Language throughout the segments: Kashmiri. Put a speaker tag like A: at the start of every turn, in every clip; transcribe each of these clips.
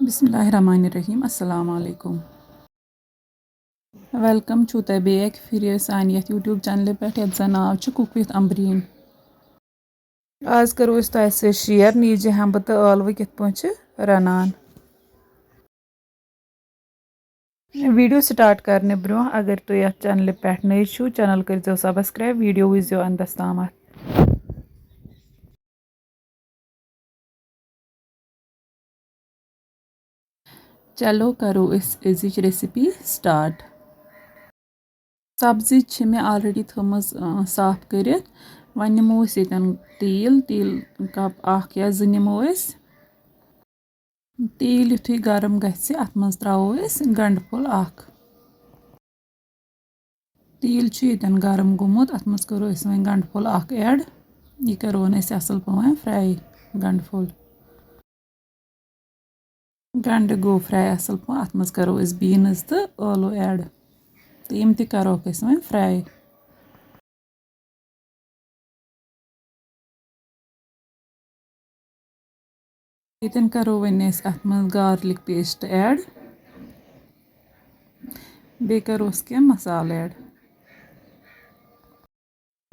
A: बिस्मिल्लाहिर्रहमानिर्रहीम अस्सलाम वालेकुम। वेलकम छु तोह बेक फिर सान ये यूट्यूब चैनल पे जन नाव छु कुक विथ अम्बरीन। आज करो अस तोह से शेयर नीजे हम तो aalwo कित पहुंच रनान। वीडियो स्टार्ट करने ब्रो अगर तो यह चैनल पे नई छु चैनल कर सब्सक्राइब वीडियो वो अंदस ताम। चलो करो इस अजिच रेसिपी स्टार्ट। सब्जी मे ऑलरेडी थमज साफ कर वन नमो तेल तेल कप अख या ज नमो तेल युथु गरम गि अत मज त्रो गंड फुल अख तेल ये गरम गोमुत अत मज करो वो गंड फुल अख ऐड यह करोन असल पवन फ्राई गंड फुल गंड गो फ्राई असल पवन अत मज करो बीन्स तो aalwo ऐड तो यम त करोक वो फ्राई। यन करो वन अत मज गार्लिक पेस्ट ऐड बे करोस क्या मसाल ऐड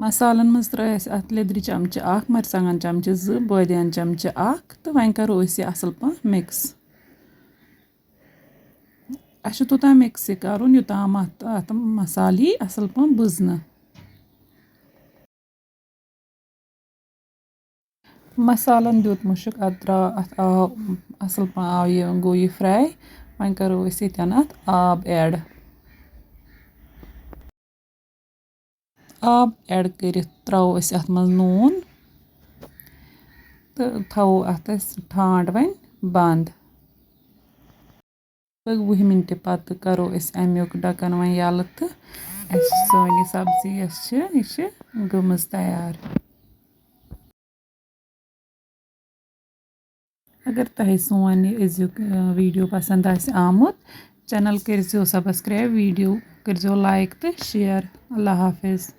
A: मसालन मज त्रो अत लेद्र चमच अख मरचांगन चमच ज बदियान चमच अख तो वन करो यह असल पन मिक्स अस तोत मिक्स कर योताम अत मसाल यी असल पन बुजन। मसालन दुत मुशक अत द्राव अत आव असल पन आव यह गो यह फ्राई वन करो यन अत आब ऐड आब ऐड कर त्रो अत मज नून तो थो अत ठांड वन बंद 20 मिनट पत करो अमुक ढक्कन वन यल तो सोन सब्जी यह गमज तैयार। अगर तह सोन अजुक वीडियो पसंद आमुत चैनल कर सब्सक्राइब वीडियो कर लाइक तो शेयर। अल्लाह हाफिज़।